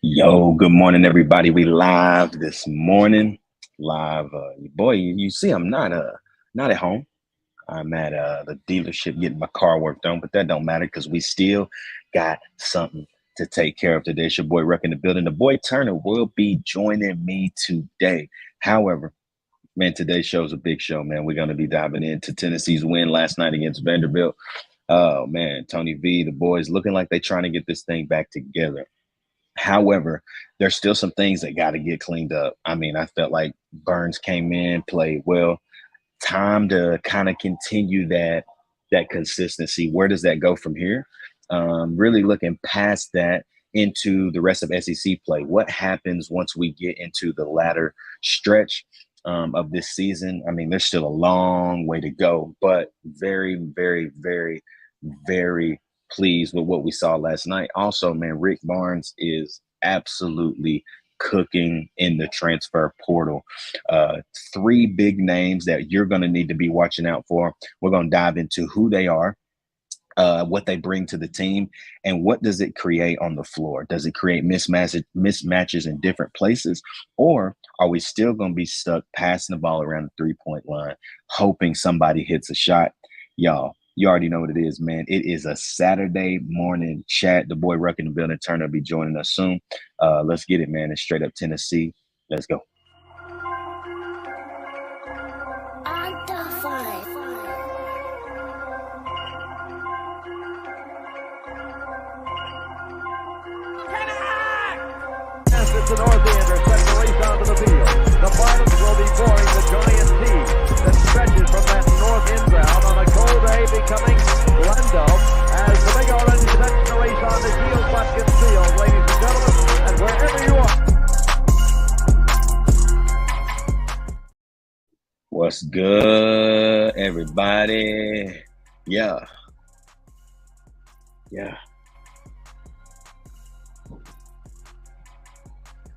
Yo, good morning, everybody. We live this morning. Live, boy. You see, I'm not at home. I'm at the dealership getting my car worked on, but that don't matter because we still got something to take care of today. It's your boy Ruck in the building. The boy Turner will be joining me today. However, man, today's show is a big show, man. We're going to be diving into Tennessee's win last night against Vanderbilt. Oh man, Tony V, the boys looking like they're trying to get this thing back together. However, there's still some things that got to get cleaned up. I mean, I felt like Burns came in, played well. Time to kind of continue that consistency. Where does that go from here? Really looking past that into the rest of SEC play. What happens once we get into the latter stretch of this season? I mean, there's still a long way to go, but very, very, very, very pleased with what we saw last night. Also, man, Rick Barnes is absolutely cooking in the transfer portal. Three big names that you're going to need to be watching out for. We're going to dive into who they are, what they bring to the team, and what does it create on the floor? Does it create mismatches in different places, or are we still going to be stuck passing the ball around the three-point line, hoping somebody hits a shot? Y'all, you already know what it is, man. It is a Saturday morning chat. The boy Ruck in the building, Turner will be joining us soon. Let's get it, man. It's straight up Tennessee. Let's go. To Northander, sets the race onto the field. The Marlins will be boring the giant team that stretches from that north end ground on a cold day, becoming Glendale as the big orange sets the race on the Shield Buckets Field, ladies and gentlemen, and wherever you are. What's good, everybody? Yeah.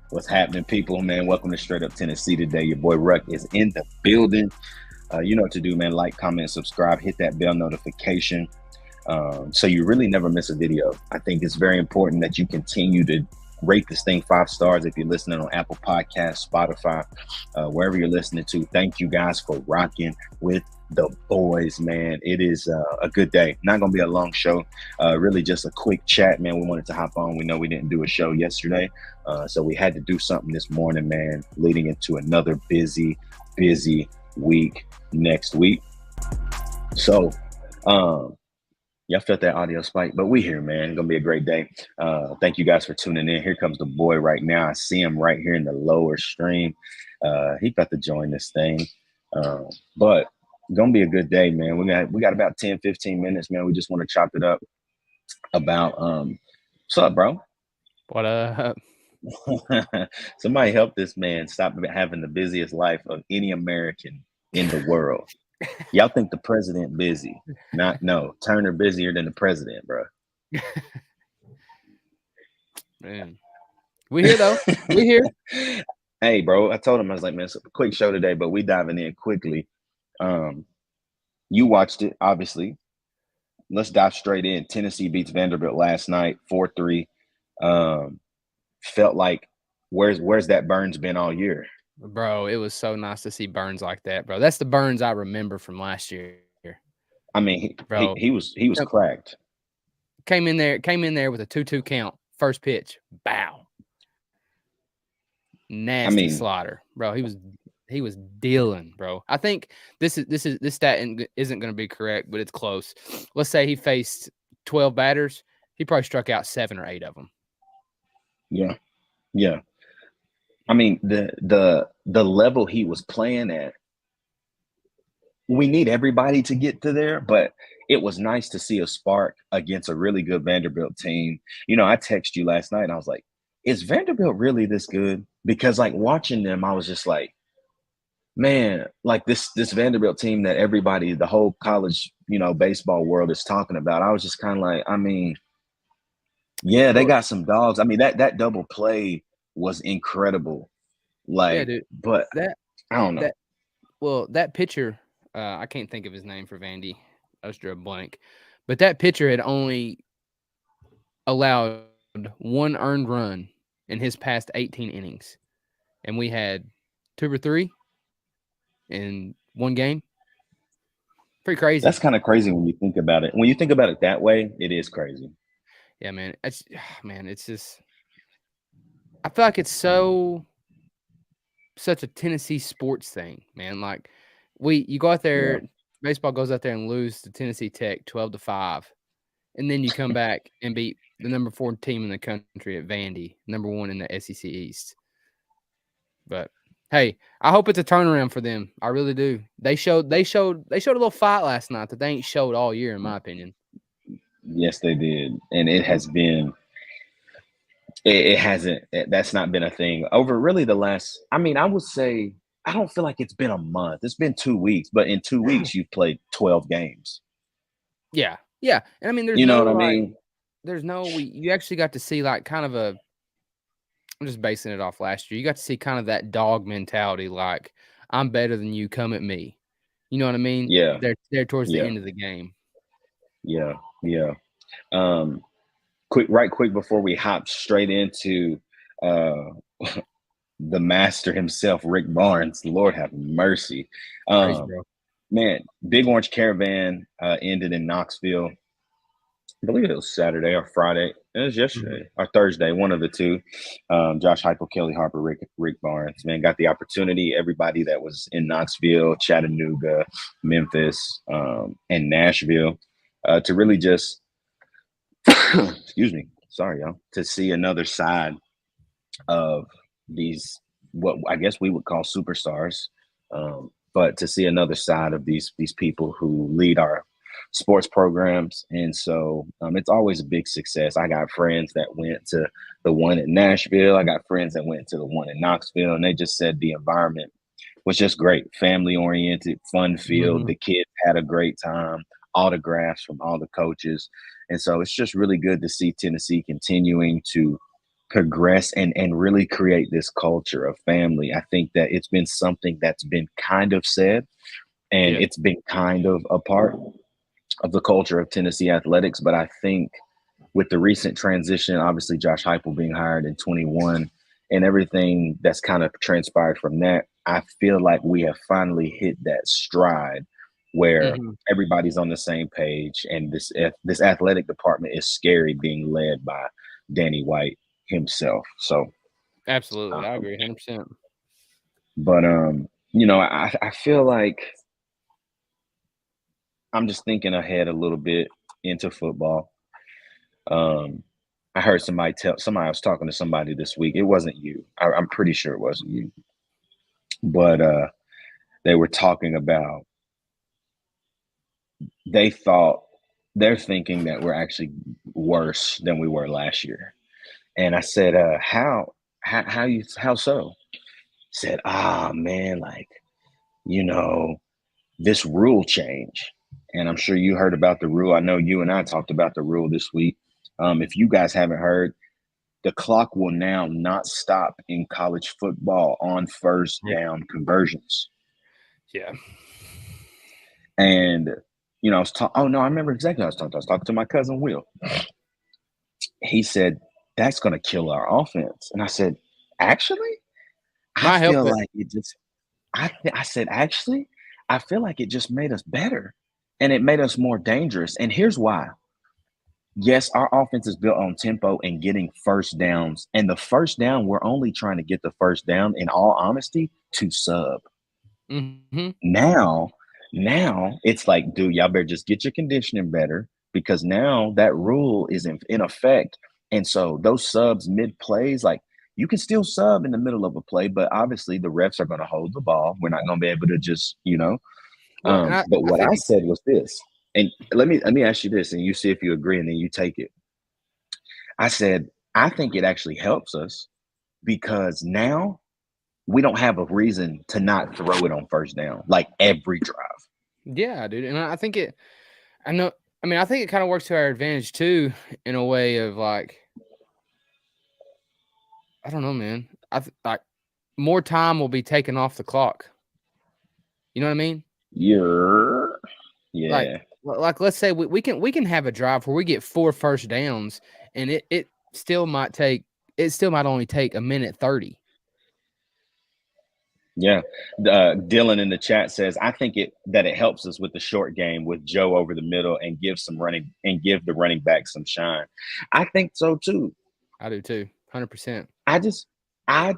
What's happening, people, man? Welcome to Straight Up Tennessee today. Your boy Ruck is in the building. You know what to do, man. Like, comment, subscribe, hit that bell notification so you really never miss a video. I think it's very important that you continue to rate this thing 5 stars if you're listening on Apple Podcasts, Spotify, wherever you're listening to. Thank you guys for rocking with the boys, man. It is a good day. Not going to be a long show. Really just a quick chat, man. We wanted to hop on. We know we didn't do a show yesterday, so we had to do something this morning, man, leading into another busy week next week. So, y'all felt that audio spike, but we here, man. It's gonna be a great day. Thank you guys for tuning in. Here comes the boy right now. I see him right here in the lower stream. He about to join this thing. But gonna be a good day, man. We got about 10-15 minutes, man. We just want to chop it up about what's up, bro? What up? Somebody help this man stop having the busiest life of any American in the world. Y'all think the president busy? No. Turner busier than the president, bro. Man, we here though. We here. Hey, bro. I told him, I was like, man, it's a quick show today, but we diving in quickly. You watched it, obviously. Let's dive straight in. Tennessee beats Vanderbilt last night, 4-3. Felt like where's that Burns been all year? Bro, it was so nice to see Burns like that, bro. That's the Burns I remember from last year. I mean, he was cracked. Came in there with a 2-2 count. First pitch, bow. Nasty slaughter, bro. He was dealing, bro. I think this stat isn't going to be correct, but it's close. Let's say he faced 12 batters. He probably struck out 7 or 8 of them. Yeah. I mean, the level he was playing at, we need everybody to get to there, but it was nice to see a spark against a really good Vanderbilt team. You know, I texted you last night and I was like, is Vanderbilt really this good? Because like watching them, I was just like, man, like this Vanderbilt team that everybody, the whole college, baseball world is talking about. I was just kind of like, I mean, yeah, they got some dogs. I mean, that double play was incredible. Like, yeah, dude, but I don't know. That pitcher, I can't think of his name for Vandy. I just drew a blank. But that pitcher had only allowed 1 earned run in his past 18 innings, and we had 2 or 3 in one game. Pretty crazy. That's kind of crazy when you think about it. When you think about it that way, it is crazy. Yeah, man. It's man, it's just I feel like it's such a Tennessee sports thing, man. Like you go out Yeah. there, baseball goes out there and lose to Tennessee Tech 12-5, and then you come back and beat the number 4 team in the country at Vandy, number 1 in the SEC East. But hey, I hope it's a turnaround for them. I really do. They showed a little fight last night that they ain't showed all year, in my opinion. Yes, they did. And it has been it hasn't that's not been a thing over really the last, I mean, I would say I don't feel like it's been a month. It's been 2 weeks, but in 2 weeks you've played 12 games. Yeah, yeah. And I mean, You know what I mean? you actually got to see like kind of a. I'm just basing it off last year. You got to see kind of that dog mentality, like I'm better than you. Come at me. You know what I mean? Yeah, They're towards the yeah, end of the game. yeah, yeah. Um, quick before we hop straight into uh the master himself, Rick Barnes. Lord have mercy. Crazy, Um, bro. man, Big Orange Caravan ended in Knoxville. I believe it was Saturday or Friday. It was yesterday or Thursday, one of the two. Josh Heupel, Kelly Harper, Rick Barnes. Man, got the opportunity. Everybody that was in Knoxville, Chattanooga, Memphis, and Nashville to really just, excuse me, sorry, y'all, to see another side of these, what I guess we would call superstars, but to see another side of these people who lead our sports programs. And so it's always a big success. I got friends that went to the one in Nashville. I got friends that went to the one in Knoxville, and they just said the environment was just great, family oriented, fun field. Mm-hmm. The kids had a great time, autographs from all the coaches. And so it's just really good to see Tennessee continuing to progress and really create this culture of family. I think that it's been something that's been kind of said, and Yeah. it's been kind of a part of the culture of Tennessee athletics. But I think with the recent transition, obviously Josh Heupel being hired in 21 and everything that's kind of transpired from that, I feel like we have finally hit that stride where Mm-hmm. everybody's on the same page, and this athletic department is scary being led by Danny White himself. So, Absolutely, I um, agree, 100%. but I feel like I'm just thinking ahead a little bit into football. Um, I heard somebody, I was talking to somebody this week. It wasn't you. I'm pretty sure it wasn't you, but they were talking about they thought they're thinking that we're actually worse than we were last year. And I said, how so? Said, man, like, you know, this rule change. And I'm sure you heard about the rule. I know you and I talked about the rule this week. If you guys haven't heard, the clock will now not stop in college football on first Yeah. down conversions. Yeah. And, I was talking, oh, no, I remember exactly what I was talking. I was talking to my cousin, Will. He said, that's going to kill our offense. And I said, actually, I Might help feel it. like it just, I said, actually, I feel like it just made us better and it made us more dangerous. And here's why. Yes, our offense is built on tempo and getting first downs. And the first down, we're only trying to get the first down, in all honesty, to sub. Mm-hmm. Now it's like, dude, y'all better just get your conditioning better, because now that rule is in effect. And so those subs mid plays, like, you can still sub in the middle of a play, but obviously the refs are going to hold the ball. We're not going to be able to just, Well, and but I what think I it's said was this, and let me ask you this, and you see if you agree, and then you take it. I said, I think it actually helps us because now we don't have a reason to not throw it on first down, like every drive. yeah, dude. And I think it I know I mean, I think it kind of works to our advantage too, in a way of like, I don't know, man. Like more time will be taken off the clock. You know what I mean? You're, Like yeah, let's say we can have a drive where we get 4 first downs, and it still might take it still might only take a minute 30. Yeah. Dylan in the chat says, I think that it helps us with the short game with Joe over the middle and give the running back some shine. I think so too. I do too. 100%. I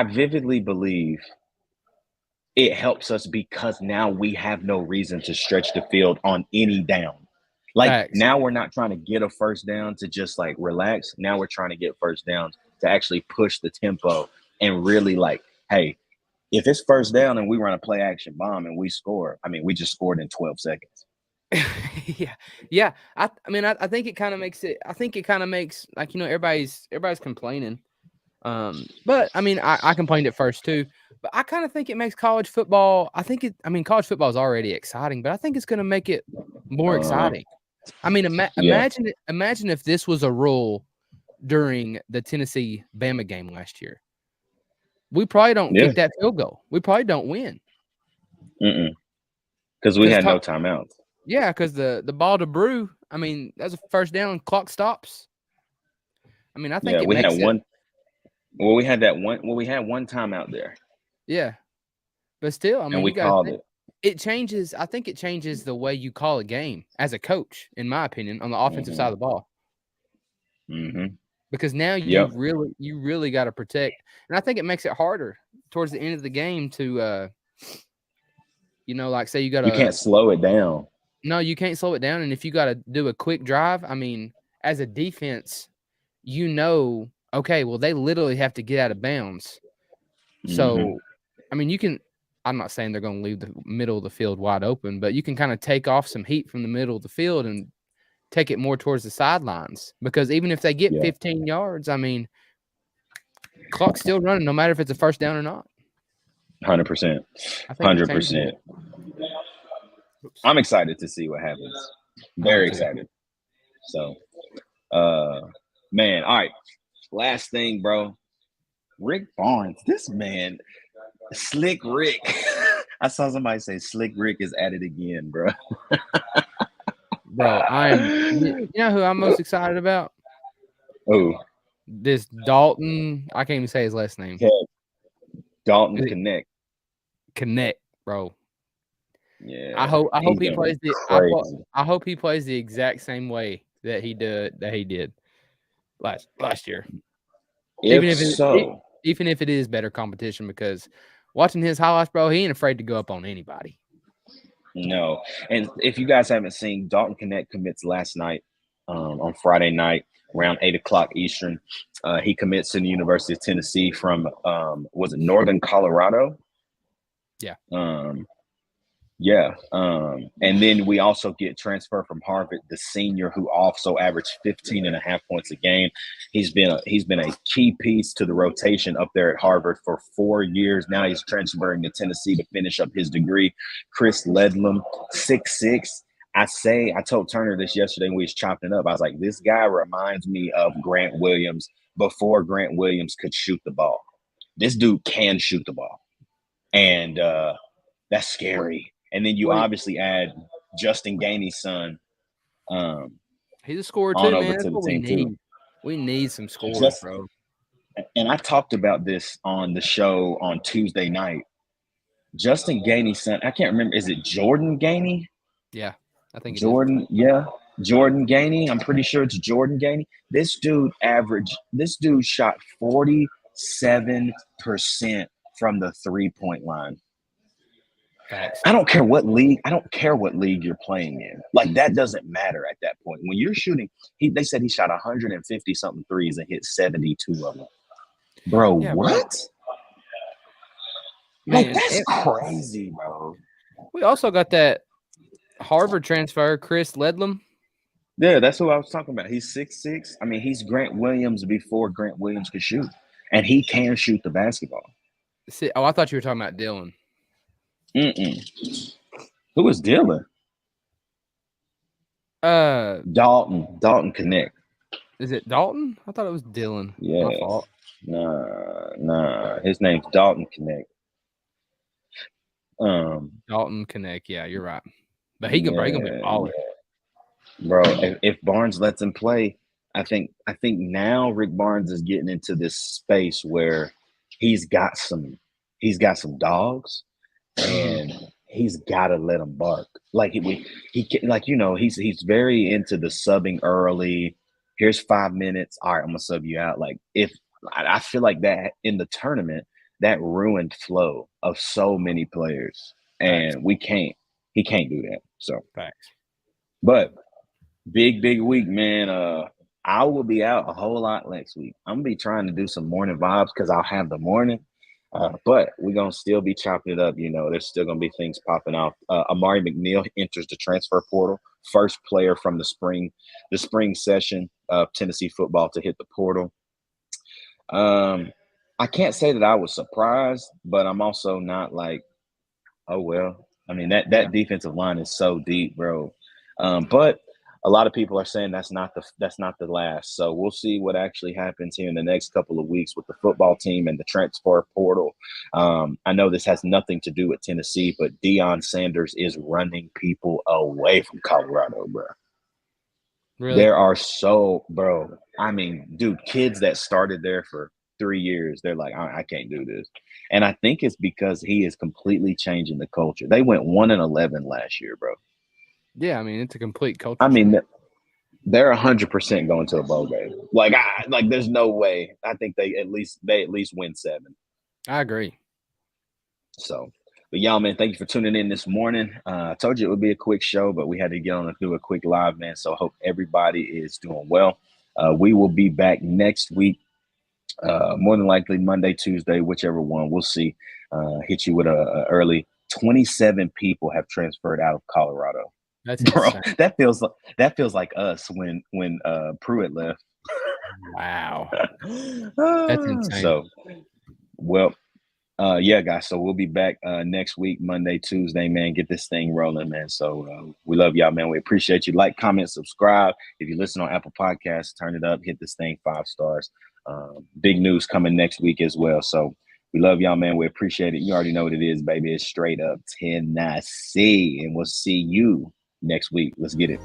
vividly believe it helps us because now we have no reason to stretch the field on any down. Like Facts. now we're not trying to get a first down to just like relax. Now we're trying to get first downs to actually push the tempo and really like, hey, if it's first down and we run a play action bomb and we score, I mean, we just scored in 12 seconds. Yeah. I mean, I think it kind of makes it. I think it kind of makes like everybody's complaining. But I mean, I complained at first too. But I kind of think it makes college football. College football is already exciting, but I think it's going to make it more exciting. I mean, imagine if this was a rule during the Tennessee Bama game last year. We probably don't kick that field goal. We probably don't win. Because we had no timeouts. Yeah, because the ball to Brew, I mean, that's a first down, clock stops. I mean, I think we had one. Well, we had one timeout there. Yeah. But still, I mean, we called it. It changes. I think it changes the way you call a game as a coach, in my opinion, on the offensive side of the ball. Because now you really got to protect. And I think it makes it harder towards the end of the game to, like say you got to. You can't slow it down. No, you can't slow it down. And if you got to do a quick drive, I mean, as a defense, okay, well, they literally have to get out of bounds. So, I mean, I'm not saying they're going to leave the middle of the field wide open, but you can kind of take off some heat from the middle of the field and take it more towards the sidelines. Because even if they get 15 yards, I mean, clock's still running no matter if it's a first down or not. 100%. 100%. I'm excited to see what happens. Very excited. So, man, all right. Last thing, bro. Rick Barnes, this man, Slick Rick. I saw somebody say Slick Rick is at it again, bro. Bro, you know who I'm most excited about? Who? This Dalton. I can't even say his last name. Dalton Connect. Connect, bro. Yeah. I hope he plays I hope he plays the exact same way that he did last year. Even if it is better competition, because watching his highlights, bro, he ain't afraid to go up on anybody. No. And if you guys haven't seen, Dalton Connect commits last night on Friday night around 8:00 Eastern. He commits to the University of Tennessee from was it Northern Colorado? Yeah. And then we also get transfer from Harvard, the senior who also averaged 15.5 points a game. He's been a key piece to the rotation up there at Harvard for 4 years. Now he's transferring to Tennessee to finish up his degree. Chris Ledlam, 6'6". I told Turner this yesterday when we was chopping it up. I was like, this guy reminds me of Grant Williams before Grant Williams could shoot the ball. This dude can shoot the ball. And that's scary. And then you obviously add Justin Gainey's son. He's a scorer too, man. That's what we need. We need some scorers, bro. And I talked about this on the show on Tuesday night. Justin Gainey's son, I can't remember. Is it Jordan Gainey? Yeah, I think Jordan. Yeah, Jordan Gainey. I'm pretty sure it's Jordan Gainey. This dude shot 47% from the 3-point line. Facts. I don't care what league you're playing in. Like, that doesn't matter at that point. When you're shooting, they said he shot 150 something threes and hit 72 of them. Bro, yeah, what? Man, like, that's crazy, bro. We also got that Harvard transfer, Chris Ledlam. Yeah, that's who I was talking about. He's 6'6". I mean, he's Grant Williams before Grant Williams could shoot. And he can shoot the basketball. I thought you were talking about Dylan. Who is Dylan? Dalton Connect. Is it Dalton? I thought it was Dylan. Yeah. My fault. Nah. His name's Dalton Connect. Dalton Connect. Yeah, you're right. But he can be a baller. Bro, if Barnes lets him play, think now Rick Barnes is getting into this space where he's got some dogs, and he's got to let them bark. Like like he's very into the subbing early. Here's 5 minutes. All right, I'm gonna sub you out. Like if I feel like that in the tournament that ruined flow of so many players, Facts. and he can't do that. So, Facts. but big week, man. I will be out a whole lot next week. I'm gonna be trying to do some morning vibes because I'll have the morning. But we're gonna still be chopping it up. There's still gonna be things popping off. Amari McNeil enters the transfer portal, first player from the spring session of Tennessee football to hit the portal. I can't say that I was surprised, but I'm also not like, oh well. I mean that defensive line is so deep, bro. But a lot of people are saying that's not the last. So we'll see what actually happens here in the next couple of weeks with the football team and the transfer portal. I know this has nothing to do with Tennessee, but Deion Sanders is running people away from Colorado, bro. Really? There are bro. I mean, dude, kids that started there for 3 years, they're like, I can't do this. And I think it's because he is completely changing the culture. They went 1-11 last year, bro. Yeah, I mean, it's a complete culture. I mean, they're 100% going to a bowl game. Like there's no way. I think they at least win 7. I agree. So, but y'all, man, thank you for tuning in this morning. I told you it would be a quick show, but we had to get on and do a quick live, man. So I hope everybody is doing well. We will be back next week. More than likely Monday, Tuesday, whichever one. We'll see. Hit you with a early. 27 people have transferred out of Colorado. That's bro. insane. That feels like us when Pruitt left. Wow, that's insane. So, well, yeah, guys. So we'll be back next week, Monday, Tuesday, man. Get this thing rolling, man. So we love y'all, man. We appreciate you. Like, comment, subscribe. If you listen on Apple Podcasts, turn it up. Hit this thing 5 stars. Big news coming next week as well. So we love y'all, man. We appreciate it. You already know what it is, baby. It's straight up Tennessee, and we'll see you next week. Let's get it.